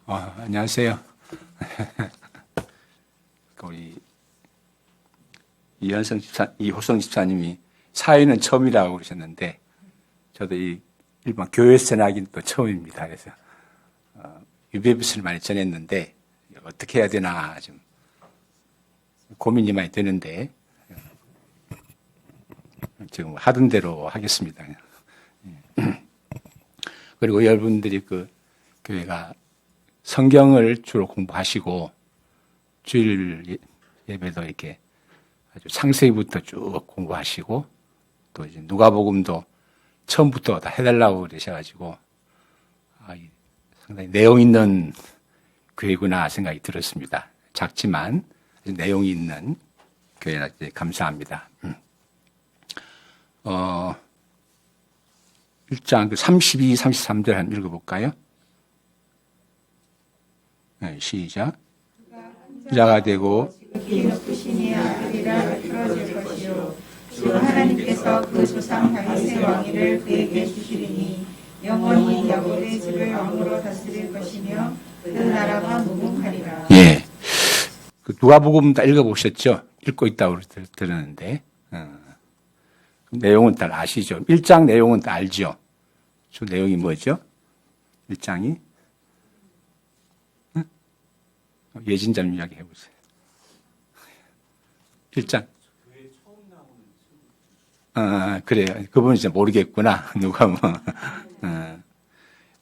안녕하세요. 우리 이호성 집사님이 사회는 처음이라고 그러셨는데, 저도 이 일반 교회에서 전하기는 또 처음입니다. 그래서 유배부스를 많이 전했는데 어떻게 해야 되나 좀 고민이 많이 되는데, 지금 하던 대로 하겠습니다. 그리고 여러분들이 그 교회가 성경을 주로 공부하시고 주일 예배도 이렇게 아주 창세기부터 쭉 공부하시고 또 이제 누가복음도 처음부터 다 해달라고 그러셔가지고 상당히 내용 있는 교회구나 생각이 들었습니다. 작지만 내용이 있는 교회라 감사합니다. 1장 32, 33절 한번 읽어볼까요? 네, 시작. 자가 되고 높으시니 아들이라 풀어질 것이요 주 하나님께서 그 조상 다윗의 왕위를 그에게 주시리니 영원히 야곱의 집을 왕으로 다스릴 것이며 그 나라가 무궁하리라. 예, 그 누가복음 다 읽어보셨죠? 읽고 있다고 들었는데 내용은 다 아시죠? 1장 내용은 다 알죠? 주 내용이 뭐죠? 1장이 예진자님 이야기 해보세요. 1장. 그래요. 그분은 진짜 모르겠구나.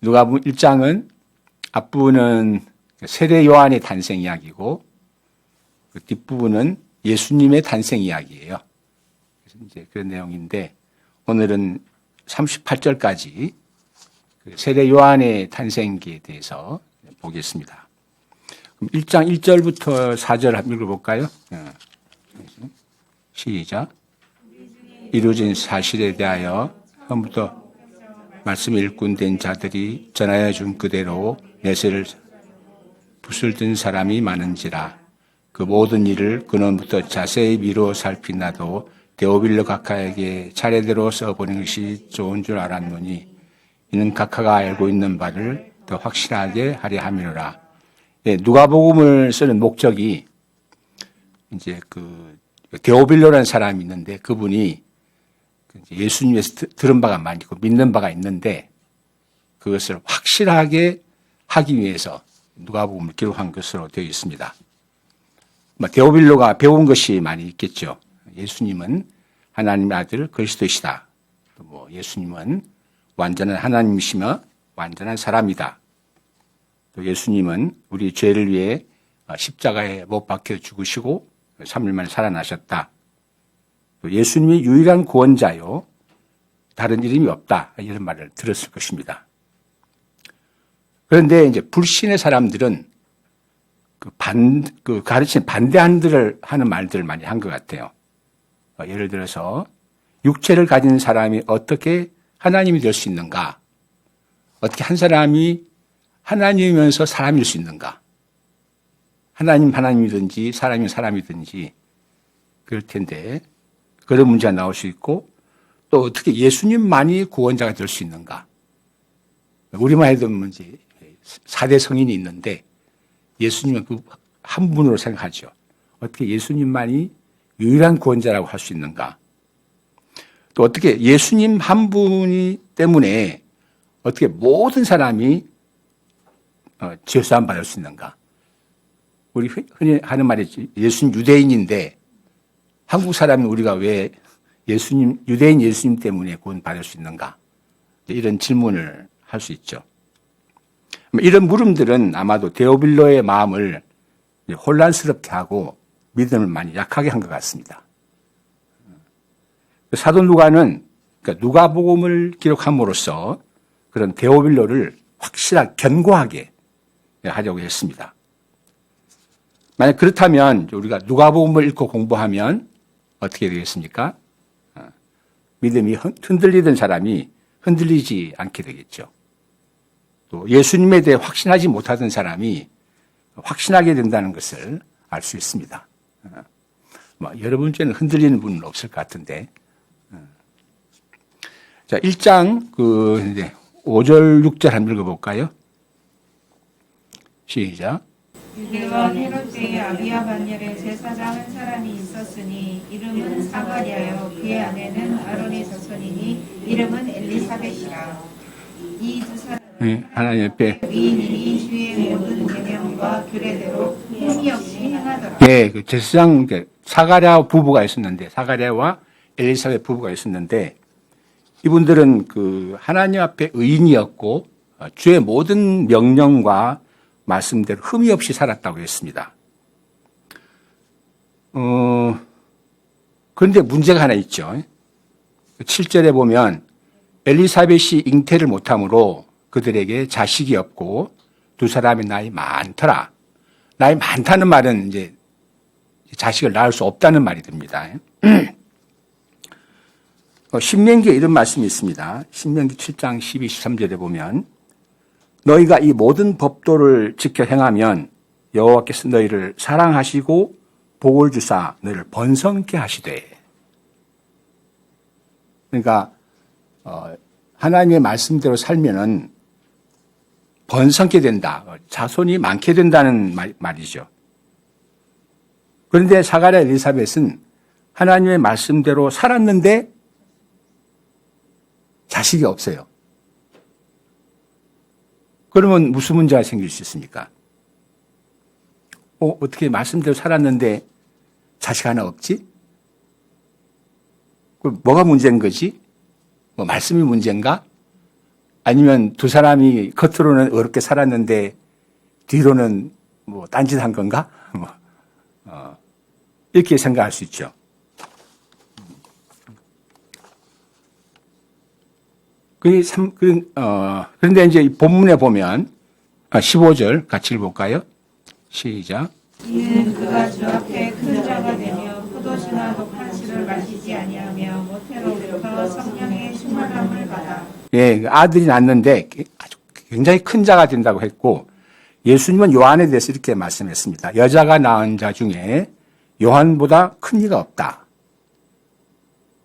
누가복음 1장은 앞부분은 세례 요한의 탄생 이야기고 그 뒷부분은 예수님의 탄생 이야기예요. 그래서 이제 그런 내용인데 오늘은 38절까지 세례 요한의 탄생기에 대해서 보겠습니다. 그럼 1장 1절부터 4절 한번 읽어볼까요? 시작. 이루어진 사실에 대하여 처음부터 말씀이 일꾼된 자들이 전하여 준 그대로 내세를 붓을 든 사람이 많은지라 그 모든 일을 근원부터 자세히 미루어 살피나도 데오빌로 각하에게 차례대로 써보는 것이 좋은 줄 알았노니 이는 각하가 알고 있는 바를 더 확실하게 하려 함이로라. 예, 누가복음을 쓰는 목적이 이제 그 데오빌로라는 사람이 있는데 그분이 예수님에서 들은 바가 많이 있고 믿는 바가 있는데 그것을 확실하게 하기 위해서 누가복음을 기록한 것으로 되어 있습니다. 데오빌로가 배운 것이 많이 있겠죠. 예수님은 하나님의 아들 그리스도이시다. 또 예수님은 완전한 하나님이시며 완전한 사람이다. 또 예수님은 우리 죄를 위해 십자가에 못 박혀 죽으시고 3일 만에 살아나셨다. 또 예수님이 유일한 구원자요. 다른 이름이 없다. 이런 말을 들었을 것입니다. 그런데 이제 불신의 사람들은 그 가르친 반대하는 말들을 많이 한 것 같아요. 예를 들어서 육체를 가진 사람이 어떻게 하나님이 될 수 있는가? 어떻게 한 사람이 하나님이면서 사람일 수 있는가? 하나님이든지 사람이 사람이든지 그럴 텐데 그런 문제가 나올 수 있고 또 어떻게 예수님만이 구원자가 될 수 있는가? 우리만 해도 이제 4대 성인이 있는데 예수님은 그 한 분으로 생각하죠. 어떻게 예수님만이 유일한 구원자라고 할 수 있는가? 또 어떻게 예수님 한 분이 때문에 어떻게 모든 사람이 죄사함 받을 수 있는가? 우리 흔히 하는 말이지 예수님 유대인인데 한국 사람이 우리가 왜 유대인 예수님 때문에 구원 받을 수 있는가? 이런 질문을 할 수 있죠. 이런 물음들은 아마도 데오빌로의 마음을 혼란스럽게 하고 믿음을 많이 약하게 한 것 같습니다. 사도 누가는 그러니까 누가복음을 기록함으로써 그런 데오빌로를 확실하게 견고하게 하려고 했습니다. 만약 그렇다면 우리가 누가복음을 읽고 공부하면 어떻게 되겠습니까? 믿음이 흔들리던 사람이 흔들리지 않게 되겠죠. 또 예수님에 대해 확신하지 못하던 사람이 확신하게 된다는 것을 알 수 있습니다. 여러분 중에는 흔들리는 분은 없을 것 같은데. 자, 1장 5절 6절 한번 읽어볼까요? 시작. 유대와 헤롯 때에 아비야 반열에 제사장 한 사람이 있었으니 이름은 사가랴요 그의 아내는 아론의 자손이니 이름은 엘리사벳이라. 이 두 사람은 하나님 옆에 위인이니 주의 모든 계명과 규례대로 흠이 없이 행하더라. 그 제사장 사가랴 부부가 있었는데 사가랴와 엘리사벳 부부가 있었는데 이분들은 그 하나님 앞에 의인이었고 주의 모든 명령과 말씀대로 흠이 없이 살았다고 했습니다. 그런데 문제가 하나 있죠. 7절에 보면 엘리사벳이 잉태를 못함으로 그들에게 자식이 없고 두 사람의 나이 많더라. 나이 많다는 말은 이제 자식을 낳을 수 없다는 말이 됩니다. 신명기에 이런 말씀이 있습니다. 신명기 7장 12, 13절에 보면 너희가 이 모든 법도를 지켜 행하면 여호와께서 너희를 사랑하시고 복을 주사 너희를 번성케 하시되. 그러니까 하나님의 말씀대로 살면은 번성케 된다. 자손이 많게 된다는 말이죠. 그런데 사가랴 엘리사벳은 하나님의 말씀대로 살았는데 자식이 없어요. 그러면 무슨 문제가 생길 수 있습니까? 어떻게 말씀대로 살았는데 자식 하나 없지? 뭐가 문제인 거지? 말씀이 문제인가? 아니면 두 사람이 겉으로는 어렵게 살았는데 뒤로는 딴짓한 건가? 이렇게 생각할 수 있죠. 그런데 이제 본문에 보면 15절 같이 읽어볼까요? 시작. 이는 그가 주 앞에 큰 자가 되며 포도주나 독한 술을 마시지 아니하며 모태로부터 성령의 충만함을 받아. 아들이 낳는데 아주 굉장히 큰 자가 된다고 했고 예수님은 요한에 대해서 이렇게 말씀했습니다. 여자가 낳은 자 중에 요한보다 큰 이가 없다.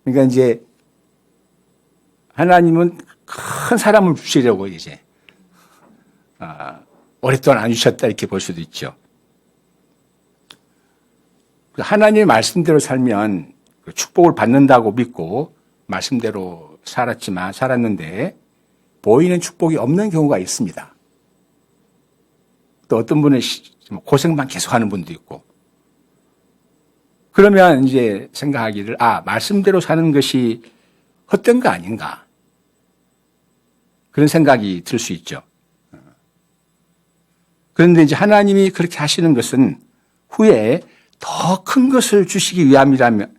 그러니까 이제 하나님은 큰 사람을 주시려고 이제 오랫동안 안 주셨다 이렇게 볼 수도 있죠. 하나님의 말씀대로 살면 축복을 받는다고 믿고 말씀대로 살았는데 보이는 축복이 없는 경우가 있습니다. 또 어떤 분은 고생만 계속하는 분도 있고. 그러면 이제 생각하기를 말씀대로 사는 것이 헛된 거 아닌가. 그런 생각이 들 수 있죠. 그런데 이제 하나님이 그렇게 하시는 것은 후에 더 큰 것을 주시기 위함이라는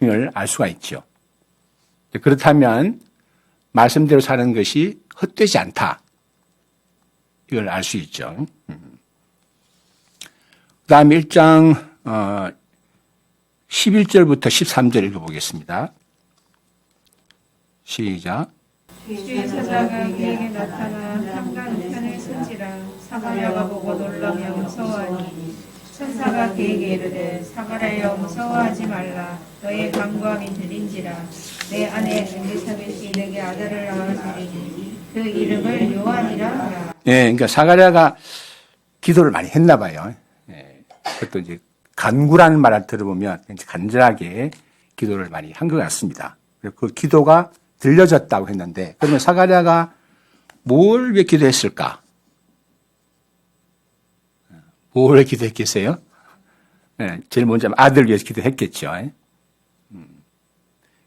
걸 알 수가 있죠. 그렇다면 말씀대로 사는 것이 헛되지 않다. 이걸 알 수 있죠. 그 다음에 1장 11절부터 13절 읽어보겠습니다. 시작. 주의 천사가 그에게 나타나 한강 우편을 쓴지라. 사가랴가 보고 놀라며 무서워하니 천사가 그에게 이르되 사가랴여 무서워하지 말라. 너의 간구함이 들린지라. 내 아내 엘리사벳이 내게 아들을 낳으리니 그 이름을 요한이라 하라. 그러니까 사가랴가 기도를 많이 했나 봐요. 그것도 이제 간구라는 말을 들어보면 간절하게 기도를 많이 한 것 같습니다. 그 기도가 들려졌다고 했는데 그러면 사가랴가 뭘 왜 기도했을까? 뭘 기도했겠어요? 제일 먼저 아들 위해서 기도했겠죠.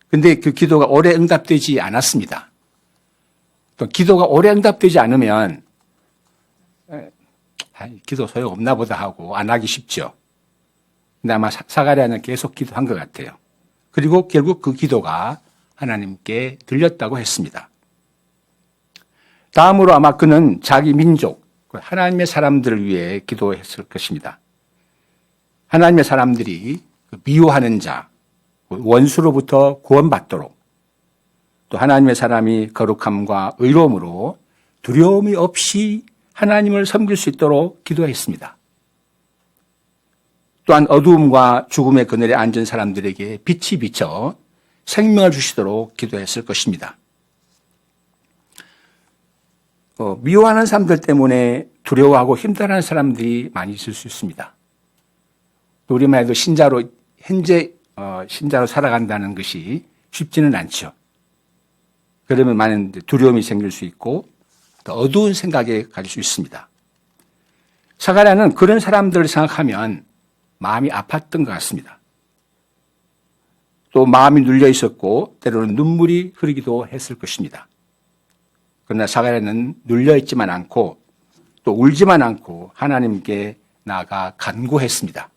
그런데 그 기도가 오래 응답되지 않았습니다. 또 기도가 오래 응답되지 않으면 기도 소용없나 보다 하고 안 하기 쉽죠. 근데 아마 사가랴는 계속 기도한 것 같아요. 그리고 결국 그 기도가 하나님께 들렸다고 했습니다. 다음으로 아마 그는 자기 민족, 하나님의 사람들을 위해 기도했을 것입니다. 하나님의 사람들이 미워하는 자, 원수로부터 구원받도록 또 하나님의 사람이 거룩함과 의로움으로 두려움이 없이 하나님을 섬길 수 있도록 기도했습니다. 또한 어두움과 죽음의 그늘에 앉은 사람들에게 빛이 비쳐 생명을 주시도록 기도했을 것입니다. 미워하는 사람들 때문에 두려워하고 힘들어하는 사람들이 많이 있을 수 있습니다. 우리만 해도 신자로 현재 신자로 살아간다는 것이 쉽지는 않죠. 그러면 많은 두려움이 생길 수 있고 또 어두운 생각에 가질 수 있습니다. 사가랴는 그런 사람들을 생각하면 마음이 아팠던 것 같습니다. 또 마음이 눌려 있었고 때로는 눈물이 흐르기도 했을 것입니다. 그러나 사가랴는 눌려 있지만 않고 또 울지만 않고 하나님께 나아가 간구했습니다.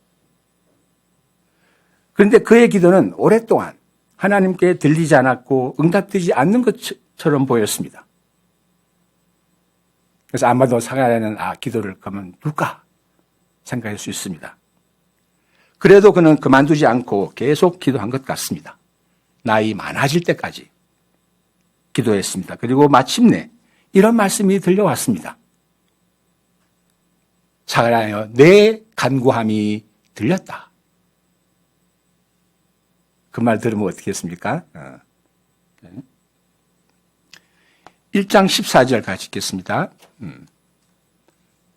그런데 그의 기도는 오랫동안 하나님께 들리지 않았고 응답되지 않는 것처럼 보였습니다. 그래서 아마도 사가랴는 기도를 그만둘까 생각할 수 있습니다. 그래도 그는 그만두지 않고 계속 기도한 것 같습니다. 나이 많아질 때까지 기도했습니다. 그리고 마침내 이런 말씀이 들려왔습니다. 사가랴여, 내 간구함이 들렸다. 그 말 들으면 어떻게 했습니까? 1장 14절 같이 읽겠습니다.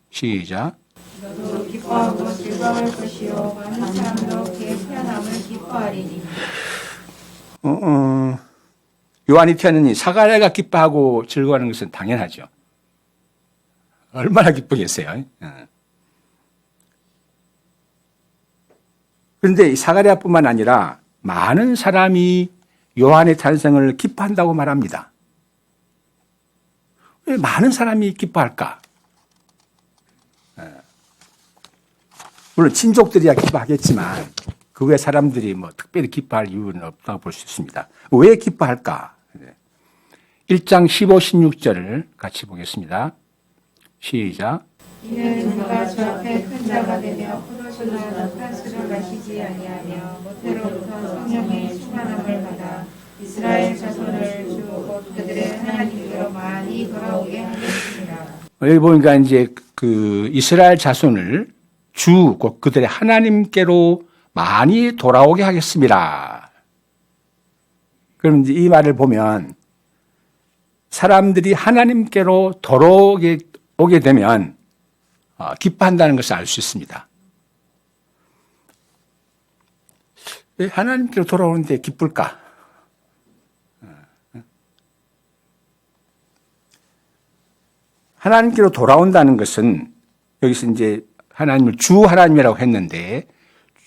시작. 너도 기뻐하고 즐거울 것이요 많은 사람도 그의 태어남을 기뻐하리니. 요한이 태어나니 사가랴가 기뻐하고 즐거워하는 것은 당연하죠. 얼마나 기쁘겠어요. 그런데 이 사가랴뿐만 아니라 많은 사람이 요한의 탄생을 기뻐한다고 말합니다. 왜 많은 사람이 기뻐할까? 물론 친족들이야 기뻐하겠지만 그 외 사람들이 특별히 기뻐할 이유는 없다고 볼 수 있습니다. 왜 기뻐할까? 1장 15, 16절을 같이 보겠습니다. 시작. 이는 그가 주 앞에 큰 자가 되며 포도주나 옥탄수를 마시지 아니하며 모태로부터 성령의 충만함을 받아 이스라엘 자손을 주 곧 그들의 하나님께로 많이 돌아오게 하겠습니다. 여기 보니까 이제 그 이스라엘 자손을 주 곧 그들의 하나님께로 많이 돌아오게 하겠습니다. 그럼 이제 이 말을 보면 사람들이 하나님께로 돌아오게 되면 기뻐한다는 것을 알 수 있습니다. 왜 하나님께로 돌아오는데 기쁠까? 하나님께로 돌아온다는 것은 여기서 이제 하나님을 주 하나님이라고 했는데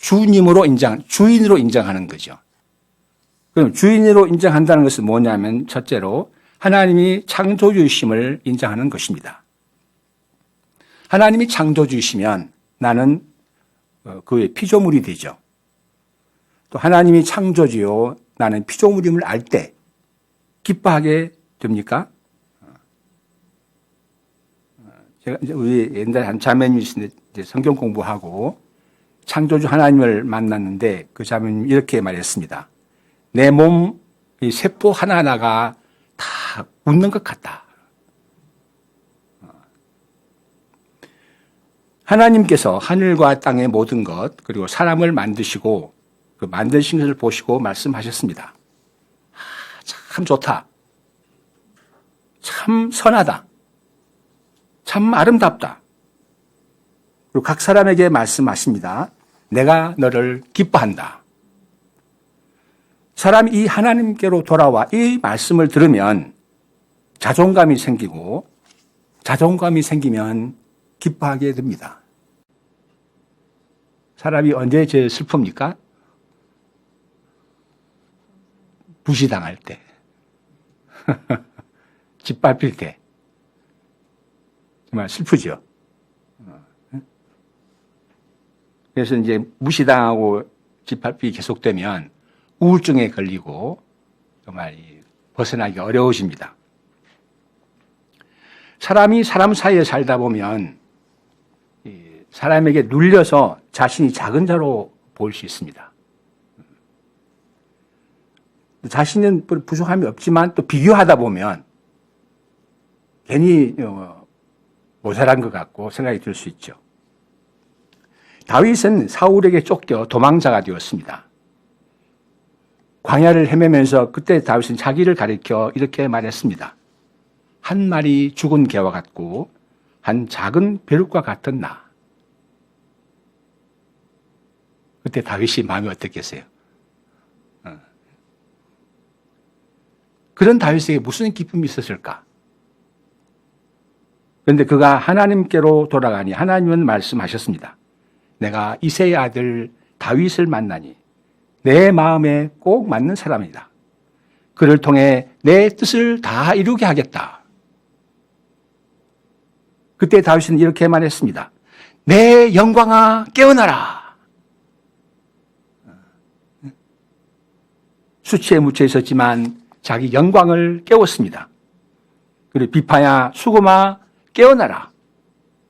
주인으로 인정하는 거죠. 그럼 주인으로 인정한다는 것은 뭐냐면 첫째로 하나님이 창조주이심을 인정하는 것입니다. 하나님이 창조주이시면 나는 그의 피조물이 되죠. 또 하나님이 창조주요 나는 피조물임을 알 때 기뻐하게 됩니까? 제가 이제 우리 옛날에 한 자매님이 이제 성경 공부하고 창조주 하나님을 만났는데 그 자매님이 이렇게 말했습니다. 내 몸 이 세포 하나하나가 다 웃는 것 같다. 하나님께서 하늘과 땅의 모든 것 그리고 사람을 만드시고 그 만드신 것을 보시고 말씀하셨습니다. 참 좋다. 참 선하다. 참 아름답다. 그리고 각 사람에게 말씀하십니다. 내가 너를 기뻐한다. 사람이 이 하나님께로 돌아와 이 말씀을 들으면 자존감이 생기고 자존감이 생기면 기뻐하게 됩니다. 사람이 언제 제일 슬픕니까? 부시당할 때. 짓밟힐 때. 정말 슬프죠. 그래서 이제 무시당하고 짓밟히기 계속되면 우울증에 걸리고 정말 벗어나기 어려워집니다. 사람이 사람 사이에 살다 보면 사람에게 눌려서 자신이 작은 자로 보일 수 있습니다. 자신은 부족함이 없지만 또 비교하다 보면 괜히 모자란 것 같고 생각이 들 수 있죠. 다윗은 사울에게 쫓겨 도망자가 되었습니다. 광야를 헤매면서 그때 다윗은 자기를 가리켜 이렇게 말했습니다. 한 마리 죽은 개와 같고 한 작은 벼룩과 같은 나. 그때 다윗이 마음이 어떻겠어요? 그런 다윗에게 무슨 기쁨이 있었을까? 그런데 그가 하나님께로 돌아가니 하나님은 말씀하셨습니다. 내가 이새의 아들 다윗을 만나니 내 마음에 꼭 맞는 사람이다. 그를 통해 내 뜻을 다 이루게 하겠다. 그때 다윗은 이렇게 말했습니다. 내 영광아 깨어나라. 수치에 묻혀 있었지만 자기 영광을 깨웠습니다. 그리고 비파야 수고마 깨어나라.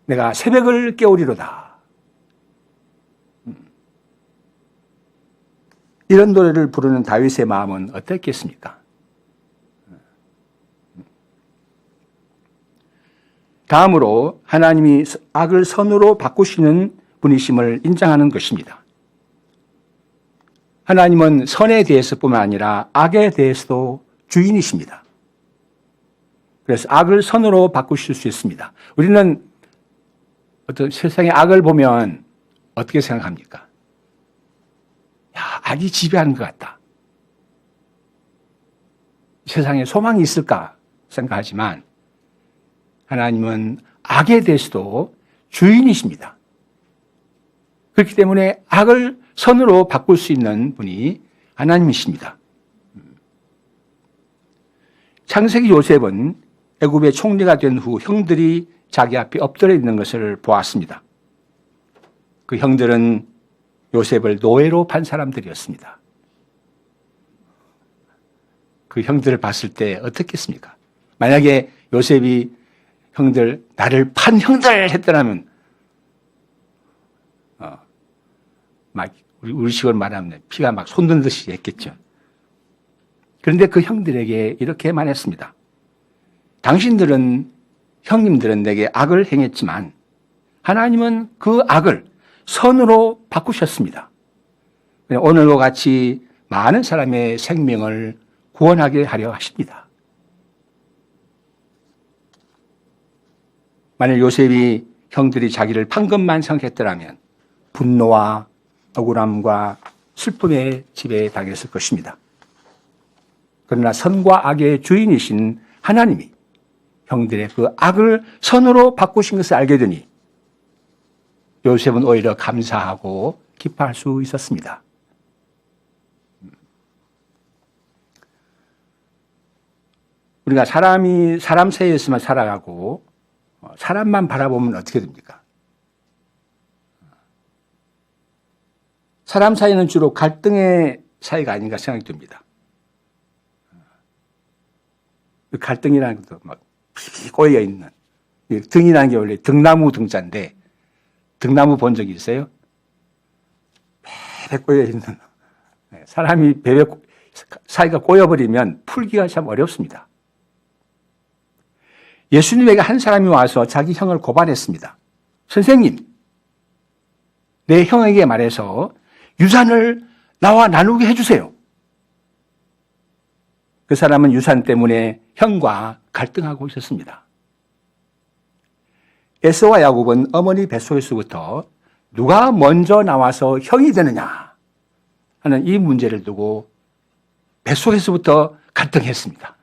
내가 새벽을 깨우리로다. 이런 노래를 부르는 다윗의 마음은 어땠겠습니까? 다음으로 하나님이 악을 선으로 바꾸시는 분이심을 인정하는 것입니다. 하나님은 선에 대해서뿐만 아니라 악에 대해서도 주인이십니다. 그래서 악을 선으로 바꾸실 수 있습니다. 우리는 어떤 세상의 악을 보면 어떻게 생각합니까? 야, 악이 지배하는 것 같다. 세상에 소망이 있을까 생각하지만 하나님은 악에 대해서도 주인이십니다. 그렇기 때문에 악을 선으로 바꿀 수 있는 분이 하나님이십니다. 창세기 요셉은 애굽의 총리가 된 후 형들이 자기 앞에 엎드려 있는 것을 보았습니다. 그 형들은 요셉을 노예로 판 사람들이었습니다. 그 형들을 봤을 때 어떻겠습니까? 만약에 요셉이 형들, 나를 판 형들 했더라면, 막, 우리 식으로 말하면 피가 막 솟는듯이 했겠죠. 그런데 그 형들에게 이렇게 말했습니다. 당신들은, 형님들은 내게 악을 행했지만, 하나님은 그 악을 선으로 바꾸셨습니다. 오늘과 같이 많은 사람의 생명을 구원하게 하려 하십니다. 만약 요셉이 형들이 자기를 판 것만 생각했더라면 분노와 억울함과 슬픔의 지배에 당했을 것입니다. 그러나 선과 악의 주인이신 하나님이 형들의 그 악을 선으로 바꾸신 것을 알게 되니 요셉은 오히려 감사하고 기뻐할 수 있었습니다. 우리가 사람 사이에서만 살아가고 사람만 바라보면 어떻게 됩니까? 사람 사이는 주로 갈등의 사이가 아닌가 생각이 듭니다. 갈등이라는 것도 막 꼬여 있는, 등이라는 게 원래 등나무 등자인데 등나무 본 적 있어요? 베베 꼬여 있는, 사람이 베베 사이가 꼬여버리면 풀기가 참 어렵습니다. 예수님에게 한 사람이 와서 자기 형을 고발했습니다. 선생님, 내 형에게 말해서 유산을 나와 나누게 해주세요. 그 사람은 유산 때문에 형과 갈등하고 있었습니다. 에서와 야곱은 어머니 뱃속에서부터 누가 먼저 나와서 형이 되느냐 하는 이 문제를 두고 뱃속에서부터 갈등했습니다.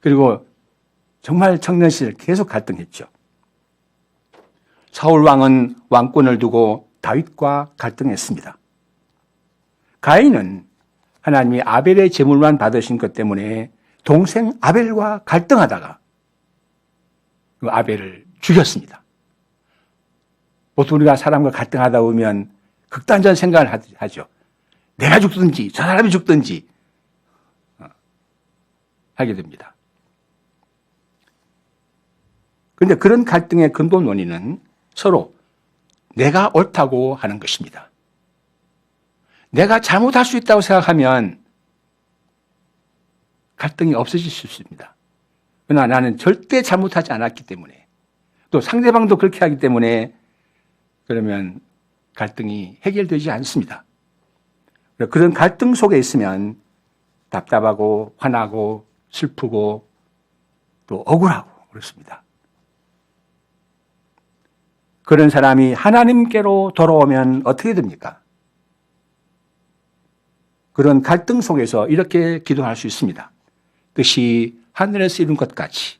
그리고 정말 청년 시절 계속 갈등했죠. 사울 왕은 왕권을 두고 다윗과 갈등했습니다. 가인은 하나님이 아벨의 제물만 받으신 것 때문에 동생 아벨과 갈등하다가 그 아벨을 죽였습니다. 보통 우리가 사람과 갈등하다 보면 극단적 생각을 하죠. 내가 죽든지 저 사람이 죽든지 하게 됩니다. 그런데 그런 갈등의 근본 원인은 서로 내가 옳다고 하는 것입니다. 내가 잘못할 수 있다고 생각하면 갈등이 없어질 수 있습니다. 그러나 나는 절대 잘못하지 않았기 때문에 또 상대방도 그렇게 하기 때문에 그러면 갈등이 해결되지 않습니다. 그런 갈등 속에 있으면 답답하고 화나고 슬프고 또 억울하고 그렇습니다. 그런 사람이 하나님께로 돌아오면 어떻게 됩니까? 그런 갈등 속에서 이렇게 기도할 수 있습니다. 뜻이 하늘에서 이룬 것 같이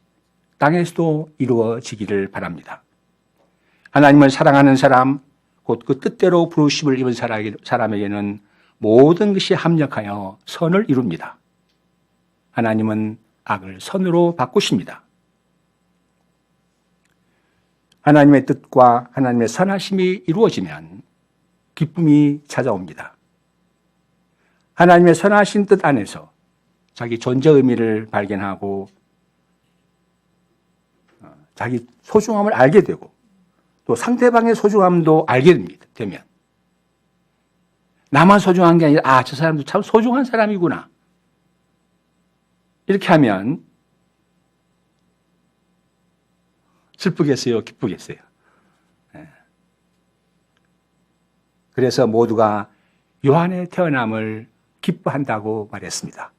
땅에서도 이루어지기를 바랍니다. 하나님을 사랑하는 사람, 곧 그 뜻대로 부르심을 입은 사람에게는 모든 것이 합력하여 선을 이룹니다. 하나님은 악을 선으로 바꾸십니다. 하나님의 뜻과 하나님의 선하심이 이루어지면 기쁨이 찾아옵니다. 하나님의 선하신 뜻 안에서 자기 존재 의미를 발견하고 자기 소중함을 알게 되고 또 상대방의 소중함도 알게 되면 나만 소중한 게 아니라 저 사람도 참 소중한 사람이구나. 이렇게 하면 슬프겠어요? 기쁘겠어요? 그래서 모두가 요한의 태어남을 기뻐한다고 말했습니다.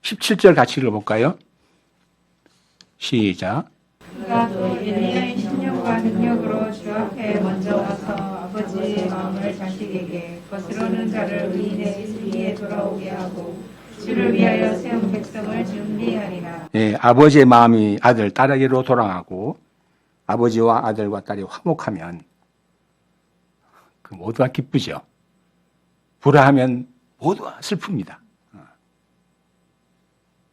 17절 같이 읽어볼까요? 시작. 그가 또 엘리야의 신령과 능력으로 주 앞에 먼저 와서 아버지의 마음을 자식에게 거스르는 자를 의인의 위에 돌아오게 하고 주를 위하여 세운 백성을 준비하리라. 예, 아버지의 마음이 아들, 딸에게로 돌아가고 아버지와 아들과 딸이 화목하면 그 모두가 기쁘죠. 불화하면 모두가 슬픕니다.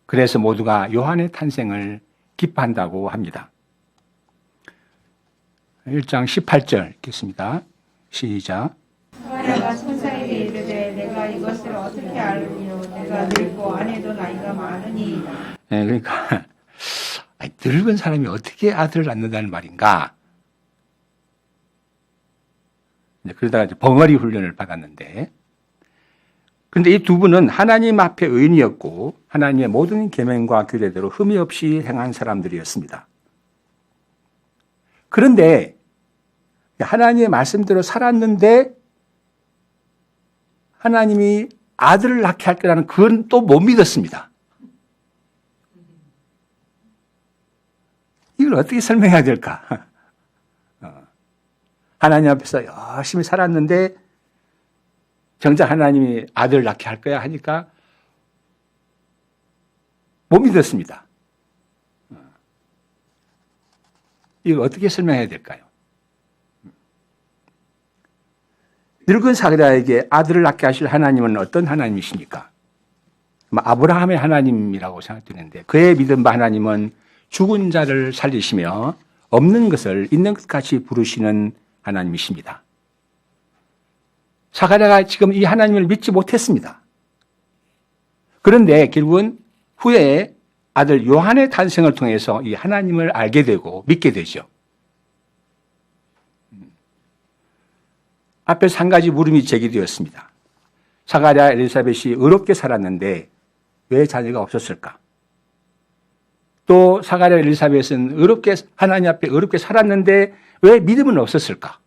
그래서 모두가 요한의 탄생을 기뻐한다고 합니다. 1장 18절 읽겠습니다. 시작. 사마리아가 천사에게 이르되 내가 이것을 어떻게 알리요? 내가 늙고 아내도 나이가 많으니. 네, 그러니까 늙은 사람이 어떻게 아들을 낳는다는 말인가? 그러다가 이제 벙어리 훈련을 받았는데, 그런데 이 두 분은 하나님 앞에 의인이었고 하나님의 모든 계명과 규례대로 흠이 없이 행한 사람들이었습니다. 그런데 하나님의 말씀대로 살았는데 하나님이 아들을 낳게 할 거라는 그건 또 못 믿었습니다. 이걸 어떻게 설명해야 될까? 하나님 앞에서 열심히 살았는데 정작 하나님이 아들을 낳게 할 거야 하니까 못 믿었습니다. 이걸 어떻게 설명해야 될까요? 늙은 사라에게 아들을 낳게 하실 하나님은 어떤 하나님이십니까? 아브라함의 하나님이라고 생각되는데 그의 믿은 바 하나님은 죽은 자를 살리시며 없는 것을 있는 것 같이 부르시는 하나님이십니다. 사가랴가 지금 이 하나님을 믿지 못했습니다. 그런데 결국은 후에 아들 요한의 탄생을 통해서 이 하나님을 알게 되고 믿게 되죠. 앞에서 한 가지 물음이 제기되었습니다. 사가랴 엘리사벳이 의롭게 살았는데 왜 자녀가 없었을까? 또 사가랴 엘리사벳은 하나님 앞에 의롭게 살았는데 왜 믿음은 없었을까?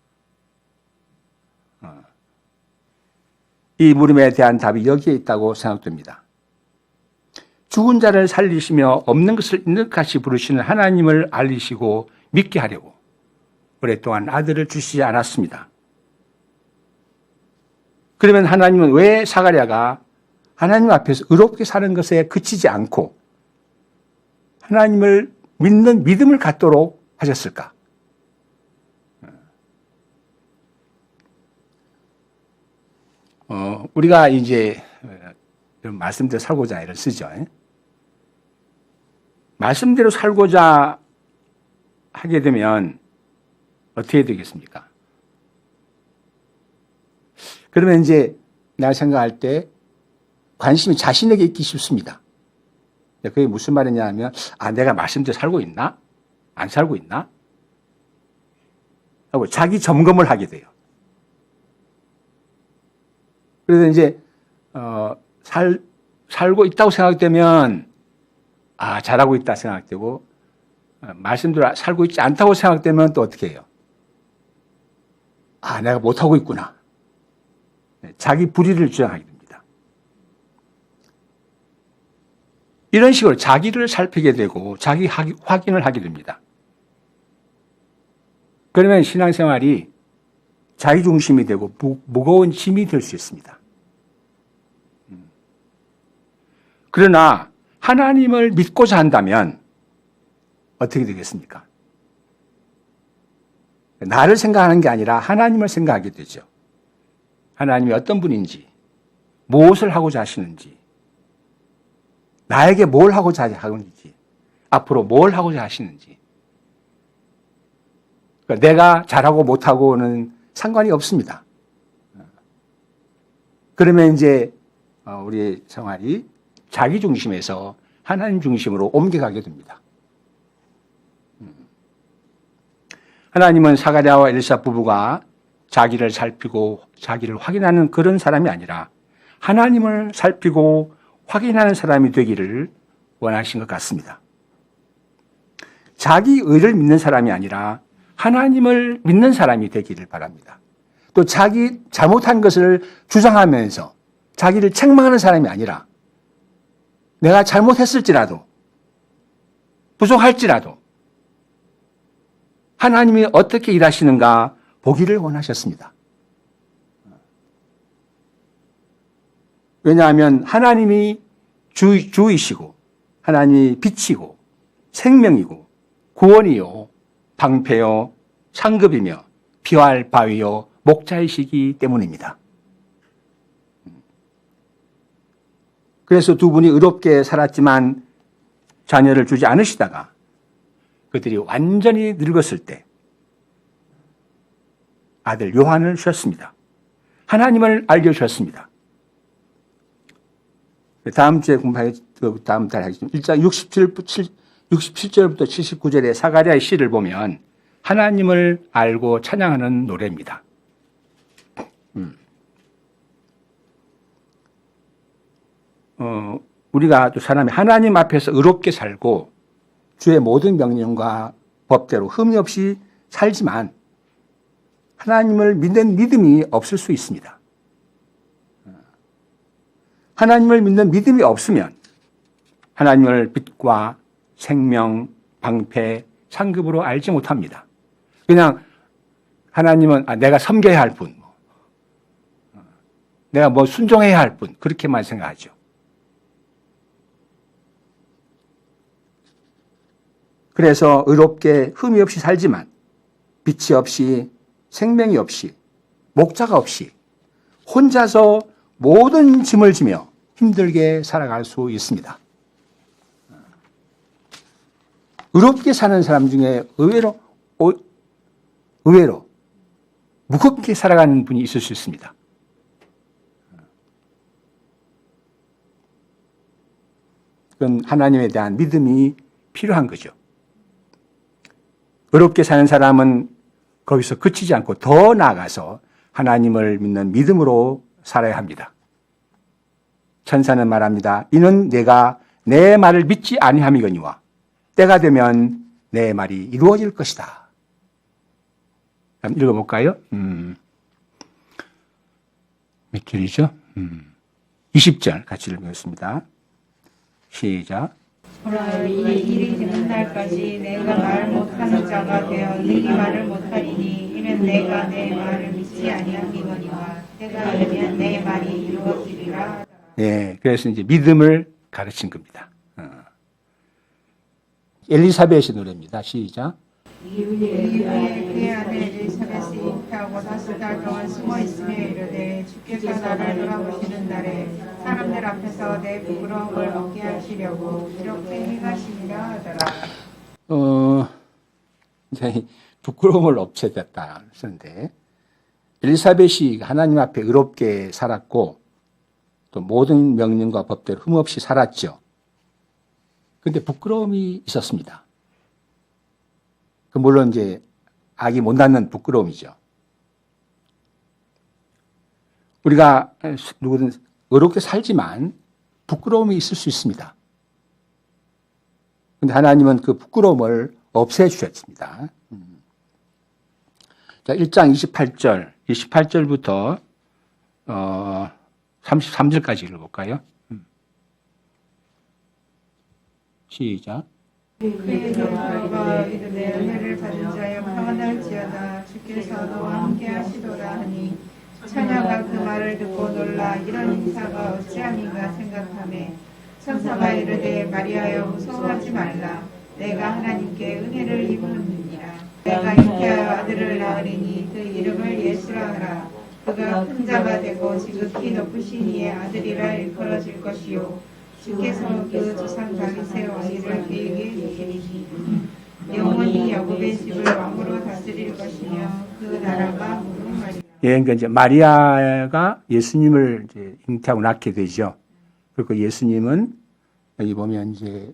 이 물음에 대한 답이 여기에 있다고 생각됩니다. 죽은 자를 살리시며 없는 것을 있는 것 같이 부르시는 하나님을 알리시고 믿게 하려고 오랫동안 아들을 주시지 않았습니다. 그러면 하나님은 왜 사가랴가 하나님 앞에서 의롭게 사는 것에 그치지 않고 하나님을 믿는 믿음을 갖도록 하셨을까? 우리가 이제 말씀대로 살고자 이를 쓰죠. 말씀대로 살고자 하게 되면 어떻게 되겠습니까? 그러면 이제 내가 생각할 때 관심이 자신에게 있기 쉽습니다. 그게 무슨 말이냐 하면 내가 말씀대로 살고 있나? 안 살고 있나? 하고 자기 점검을 하게 돼요. 그래서 이제 살고 있다고 생각되면 잘하고 있다 생각되고 말씀대로 살고 있지 않다고 생각되면 또 어떻게 해요? 내가 못하고 있구나. 자기 불의를 주장하게 됩니다. 이런 식으로 자기를 살피게 되고 자기 확인을 하게 됩니다. 그러면 신앙생활이 자기중심이 되고 무거운 짐이 될 수 있습니다. 그러나 하나님을 믿고자 한다면 어떻게 되겠습니까? 나를 생각하는 게 아니라 하나님을 생각하게 되죠. 하나님이 어떤 분인지, 무엇을 하고자 하시는지, 나에게 뭘 하고자 하는지, 앞으로 뭘 하고자 하시는지. 그러니까 내가 잘하고 못하고는 상관이 없습니다. 그러면 이제 우리 생활이 자기 중심에서 하나님 중심으로 옮겨가게 됩니다. 하나님은 사가랴와 엘사 부부가 자기를 살피고 자기를 확인하는 그런 사람이 아니라 하나님을 살피고 확인하는 사람이 되기를 원하신 것 같습니다. 자기 의를 믿는 사람이 아니라 하나님을 믿는 사람이 되기를 바랍니다. 또 자기 잘못한 것을 주장하면서 자기를 책망하는 사람이 아니라 내가 잘못했을지라도 부족할지라도 하나님이 어떻게 일하시는가 보기를 원하셨습니다. 왜냐하면 하나님이 주이시고 하나님이 빛이고 생명이고 구원이요 방패요 상급이며 피할 바위요 목자이시기 때문입니다. 그래서 두 분이 의롭게 살았지만 자녀를 주지 않으시다가 그들이 완전히 늙었을 때 아들 요한을 주셨습니다. 하나님을 알려주셨습니다. 다음 주에 공부할 다음 달 하겠습니다. 1장 67절부터 79절의 사가랴의 시를 보면 하나님을 알고 찬양하는 노래입니다. 우리가 또 사람이 하나님 앞에서 의롭게 살고 주의 모든 명령과 법대로 흠이 없이 살지만 하나님을 믿는 믿음이 없을 수 있습니다. 하나님을 믿는 믿음이 없으면 하나님을 빛과 생명, 방패, 상급으로 알지 못합니다. 그냥 하나님은 내가 섬겨야 할 분, 내가 뭐 순종해야 할 분, 그렇게만 생각하죠. 그래서 의롭게 흠이 없이 살지만 빛이 없이 생명이 없이 목자가 없이 혼자서 모든 짐을 지며 힘들게 살아갈 수 있습니다. 의롭게 사는 사람 중에 의외로 무겁게 살아가는 분이 있을 수 있습니다. 그건 하나님에 대한 믿음이 필요한 거죠. 의롭게 사는 사람은 거기서 그치지 않고 더 나아가서 하나님을 믿는 믿음으로 살아야 합니다. 천사는 말합니다. 이는 내가 내 말을 믿지 아니함이거니와 때가 되면 내 말이 이루어질 것이다. 한번 읽어볼까요? 몇 줄이죠? 20절 같이 읽겠습니다. 시작. 그러나 이 일이 되는 날까지 내가 말 못하는 자가 되어 능히 말을 못하리니 이는 내가 내 말을 믿지 아니함이거니와 때가 되면 내 말이 이루어지리라. 네, 그래서 이제 믿음을 가르친 겁니다. 엘리사벳의 노래입니다. 시작. 이후에 그의 아들 엘리사벳이 잉태하고 40달 동안 숨어 있으며 이르되 주께서 나를 돌아보시는 날에 사람들 앞에서 내 부끄러움을 얻게 하시려고 이렇게 행하시리라 하더라. 이제 부끄러움을 없애졌다 쓰는데 엘리사벳이 하나님 앞에 의롭게 살았고 또 모든 명령과 법대로 흠없이 살았죠. 그런데 부끄러움이 있었습니다. 물론 이제 악이 못 낳는 부끄러움이죠. 우리가 누구든 의롭게 살지만 부끄러움이 있을 수 있습니다. 그런데 하나님은 그 부끄러움을 없애주셨습니다. 자, 1장 28절부터 33절까지 읽어볼까요? 시작. 그의 들어가 이르되 은혜를 받은 자여 평안할지어다. 주께서 너와 함께 하시도다 하니 처녀가 그 말을 듣고 놀라 이런 인사가 어찌함인가 생각하매 천사가 이르되 마리아여 무서워하지 말라. 내가 하나님께 은혜를 입었느니라. 내가 잉태하여 아들을 낳으리니 그 이름을 예수라 하라. 그가 큰 자가 되고 지극히 높으신 이의 아들이라 일컬어질 것이요 주께서 그 조상 다윗의 왕위를 그에게 주시리니 영원히 야곱의 집을 왕으로 다스릴 것이며 그 나라가 무궁하리라. 예, 그러니까 이제 마리아가 예수님을 이제 잉태하고 낳게 되죠. 그리고 예수님은 여기 보면 이제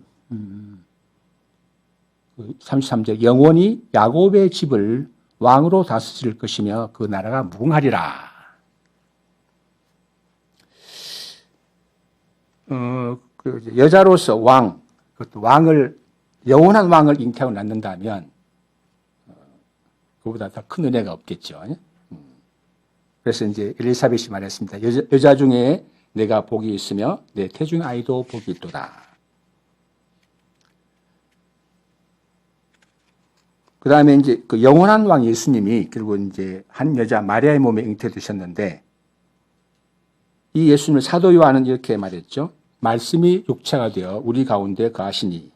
33절 영원히 야곱의 집을 왕으로 다스릴 것이며 그 나라가 무궁하리라. 여자로서 왕, 그것도 왕을 영원한 왕을 잉태하고 낳는다면 그보다 더 큰 은혜가 없겠죠. 그래서 이제 엘리사벳이 말했습니다. 여자 중에 내가 복이 있으며 내 태중 아이도 복이 있도다. 그 다음에 이제 그 영원한 왕 예수님이 결국 이제 한 여자 마리아의 몸에 잉태되셨는데 이 예수님을 사도 요한은 이렇게 말했죠. 말씀이 육체가 되어 우리 가운데 거하시니.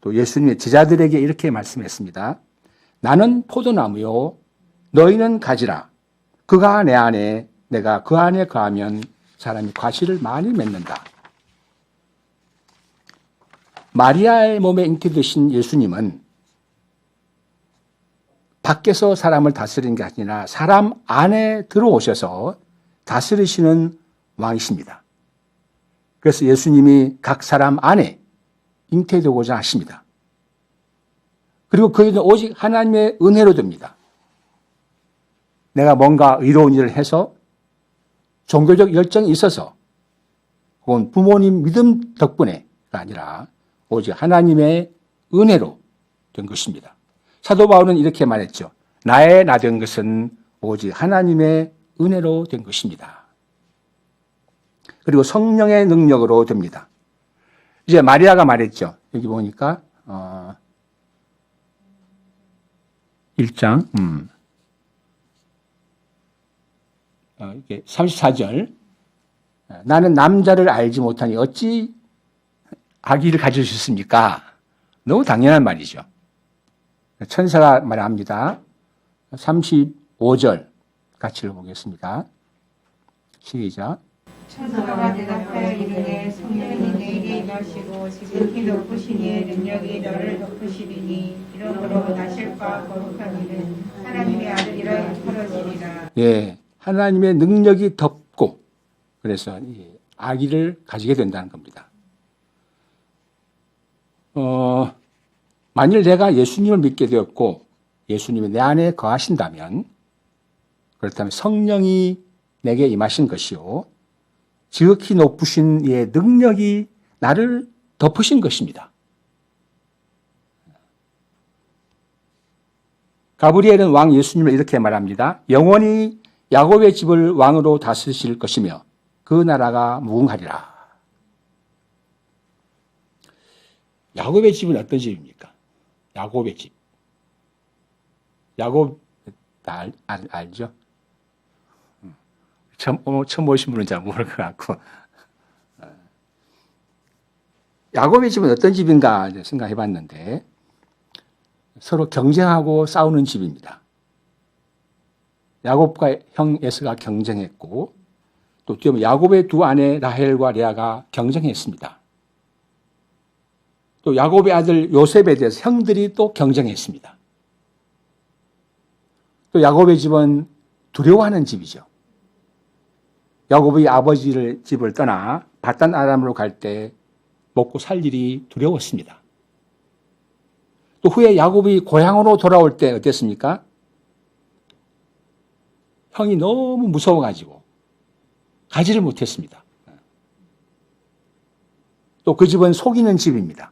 또 예수님의 제자들에게 이렇게 말씀했습니다. 나는 포도나무요 너희는 가지라. 그가 내 안에 내가 그 안에 거하면 사람이 과실을 많이 맺는다. 마리아의 몸에 잉태되신 예수님은 밖에서 사람을 다스리는 게 아니라 사람 안에 들어오셔서 다스리시는 왕이십니다. 그래서 예수님이 각 사람 안에 잉태되고자 하십니다. 그리고 그이는 오직 하나님의 은혜로 됩니다. 내가 뭔가 의로운 일을 해서 종교적 열정이 있어서 혹은 부모님 믿음 덕분에가 아니라 오직 하나님의 은혜로 된 것입니다. 사도 바울은 이렇게 말했죠. 나의 나 된 것은 오직 하나님의 은혜로 된 것입니다. 그리고 성령의 능력으로 됩니다. 이제 마리아가 말했죠. 여기 보니까 1장 이게 34절 나는 남자를 알지 못하니 어찌 아기를 가질 수 있습니까? 너무 당연한 말이죠. 천사가 말합니다. 35절 같이 읽어보겠습니다. 시작. 천사가 대답하여 이르되 성령이 내게 임하시고 지극히 높으신 이의 능력이 너를 덮으시리니 이러므로 나실과 거룩한 이는 하나님의 아들이라 일컬어지리라. 예, 하나님의 능력이 덮고 그래서 아기를 가지게 된다는 겁니다. 만일 내가 예수님을 믿게 되었고 예수님이 내 안에 거하신다면 그렇다면 성령이 내게 임하신 것이요 지극히 높으신 이의 능력이 나를 덮으신 것입니다. 가브리엘은 왕 예수님을 이렇게 말합니다. 영원히 야곱의 집을 왕으로 다스리실 것이며 그 나라가 무궁하리라. 야곱의 집은 어떤 집입니까? 야곱의 집. 야곱 알죠? 처음 오신 분은 잘 모를 것 같고. 야곱의 집은 어떤 집인가 생각해 봤는데 서로 경쟁하고 싸우는 집입니다. 야곱과 형 에서가 경쟁했고 또 야곱의 두 아내 라헬과 레아가 경쟁했습니다. 또 야곱의 아들 요셉에 대해서 형들이 또 경쟁했습니다. 또 야곱의 집은 두려워하는 집이죠. 야곱이 아버지를 집을 떠나 바단 아람으로 갈 때 먹고 살 일이 두려웠습니다. 또 후에 야곱이 고향으로 돌아올 때 어땠습니까? 형이 너무 무서워가지고 가지를 못했습니다. 또 그 집은 속이는 집입니다.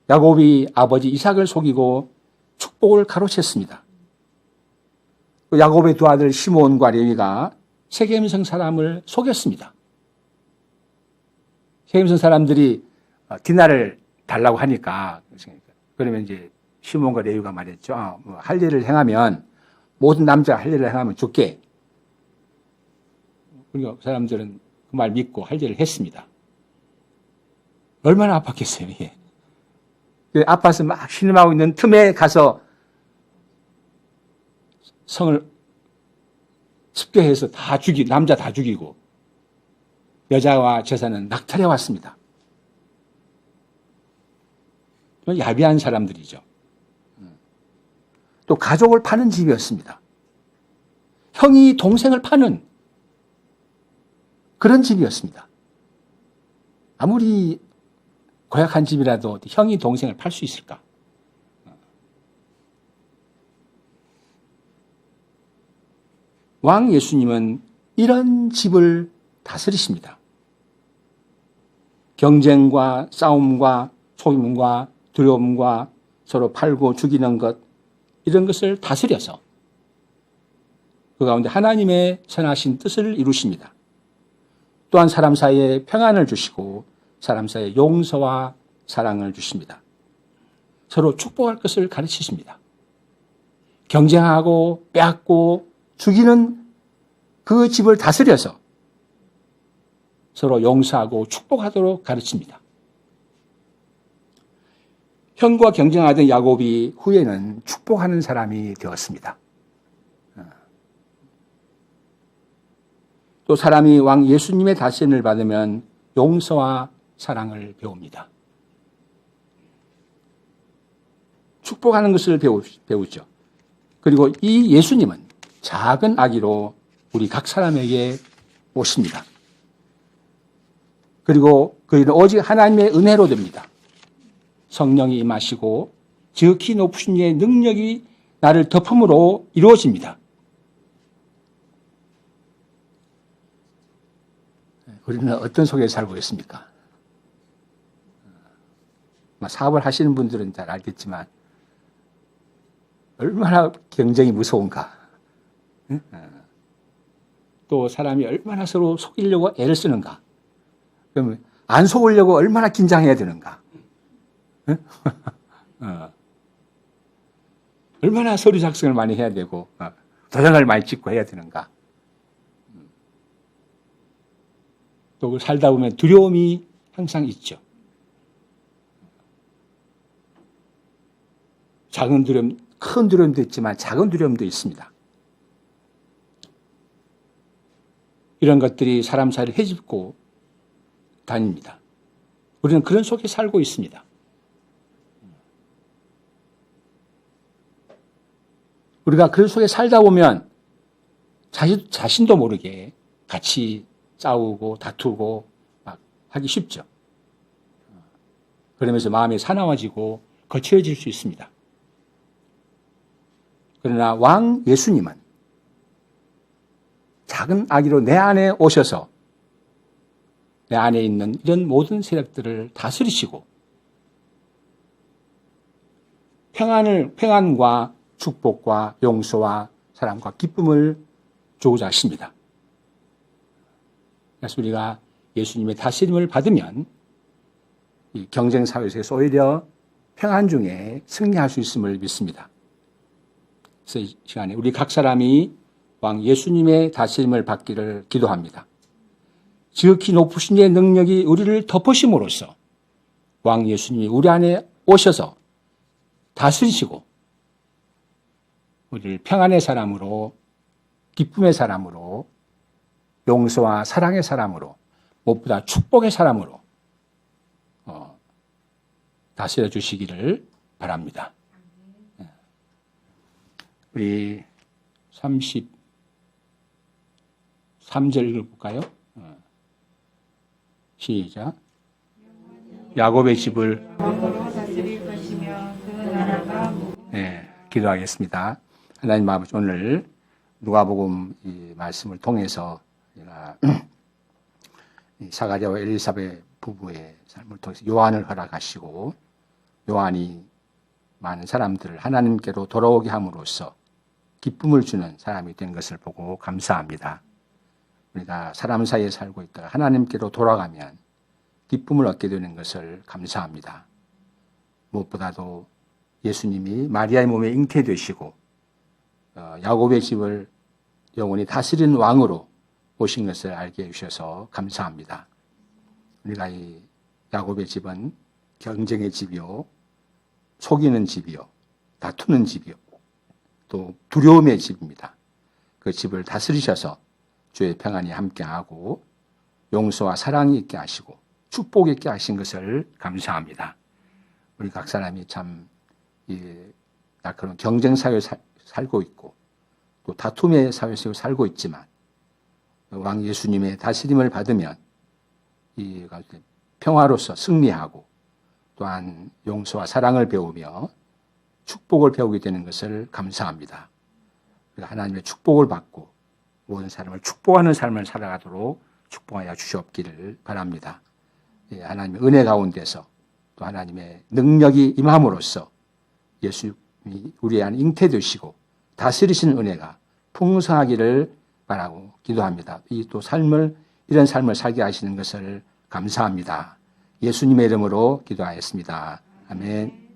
야곱이 아버지 이삭을 속이고 축복을 가로챘습니다. 또 야곱의 두 아들 시몬과 레위가 세겜성 사람을 속였습니다. 세겜성 사람들이 디나를 달라고 하니까 그러면 이제 시몬과 레위가 말했죠. 할 일을 행하면 모든 남자가 할 일을 행하면 죽게. 그러니까 그 사람들은 그 말 믿고 할 일을 했습니다. 얼마나 아팠겠어요, 이게. 아파서 막 신음하고 있는 틈에 가서 성을 습격해서 남자 다 죽이고 여자와 제사는 낙탈해 왔습니다. 야비한 사람들이죠. 또 가족을 파는 집이었습니다. 형이 동생을 파는 그런 집이었습니다. 아무리 고약한 집이라도 형이 동생을 팔 수 있을까? 왕 예수님은 이런 집을 다스리십니다. 경쟁과 싸움과 속임과 두려움과 서로 팔고 죽이는 것, 이런 것을 다스려서 그 가운데 하나님의 선하신 뜻을 이루십니다. 또한 사람 사이에 평안을 주시고 사람 사이에 용서와 사랑을 주십니다. 서로 축복할 것을 가르치십니다. 경쟁하고 빼앗고 죽이는 그 집을 다스려서 서로 용서하고 축복하도록 가르칩니다. 형과 경쟁하던 야곱이 후에는 축복하는 사람이 되었습니다. 또 사람이 왕 예수님의 다스림을 받으면 용서와 사랑을 배웁니다. 축복하는 것을 배우죠. 그리고 이 예수님은 작은 아기로 우리 각 사람에게 오십니다. 그리고 그이는 오직 하나님의 은혜로 됩니다. 성령이 임하시고 지극히 높으신 이의 능력이 나를 덮음으로 이루어집니다. 우리는 어떤 속에 살고 있습니까? 사업을 하시는 분들은 잘 알겠지만 얼마나 경쟁이 무서운가. 또 사람이 얼마나 서로 속이려고 애를 쓰는가. 그러면 안 속으려고 얼마나 긴장해야 되는가. 얼마나 서류 작성을 많이 해야 되고 도장을 많이 찍고 해야 되는가. 또 살다 보면 두려움이 항상 있죠. 작은 두려움, 큰 두려움도 있지만 작은 두려움도 있습니다. 이런 것들이 사람 사이를 헤집고 다닙니다. 우리는 그런 속에 살고 있습니다. 우리가 그런 속에 살다 보면 자신도 모르게 같이 싸우고 다투고 막 하기 쉽죠. 그러면서 마음이 사나워지고 거칠어질 수 있습니다. 그러나 왕 예수님은 작은 아기로 내 안에 오셔서 내 안에 있는 이런 모든 세력들을 다스리시고 평안과 축복과 용서와 사랑과 기쁨을 주고자 하십니다. 그래서 우리가 예수님의 다스림을 받으면 이 경쟁 사회에서 오히려 평안 중에 승리할 수 있음을 믿습니다. 그래서 이 시간에 우리 각 사람이 왕 예수님의 다스림을 받기를 기도합니다. 지극히 높으신 이의 능력이 우리를 덮으심으로써 왕 예수님이 우리 안에 오셔서 다스리시고 우리를 평안의 사람으로, 기쁨의 사람으로, 용서와 사랑의 사람으로, 무엇보다 축복의 사람으로 다스려 주시기를 바랍니다. 우리 33절 읽어볼까요? 시작. 야곱의 집을 다스릴 것이며 그 나라가 기도하겠습니다. 하나님 아버지, 오늘 누가복음 이 말씀을 통해서 사가랴와 엘리사벳 부부의 삶을 통해서 요한을 허락하시고 요한이 많은 사람들을 하나님께로 돌아오게 함으로써 기쁨을 주는 사람이 된 것을 보고 감사합니다. 우리가 사람 사이에 살고 있다가 하나님께로 돌아가면 기쁨을 얻게 되는 것을 감사합니다. 무엇보다도 예수님이 마리아의 몸에 잉태되시고 야곱의 집을 영원히 다스리는 왕으로 오신 것을 알게 해주셔서 감사합니다. 우리가 이 야곱의 집은 경쟁의 집이요, 속이는 집이요, 다투는 집이요, 또 두려움의 집입니다. 그 집을 다스리셔서 주의 평안이 함께하고 용서와 사랑이 있게 하시고 축복이 있게 하신 것을 감사합니다. 우리 각 사람이 참 그런 경쟁 사회에 살고 있고 또 다툼의 사회에서 살고 있지만 왕 예수님의 다스림을 받으면 이 평화로서 승리하고 또한 용서와 사랑을 배우며 축복을 배우게 되는 것을 감사합니다. 하나님의 축복을 받고 모든 사람을 축복하는 삶을 살아가도록 축복하여 주시옵기를 바랍니다. 하나님의 은혜 가운데서 또 하나님의 능력이 임함으로써 예수님이 우리 안에 잉태되시고 다스리시는 은혜가 풍성하기를 바라고 기도합니다. 이런 삶을 살게 하시는 것을 감사합니다. 예수님의 이름으로 기도하였습니다. 아멘.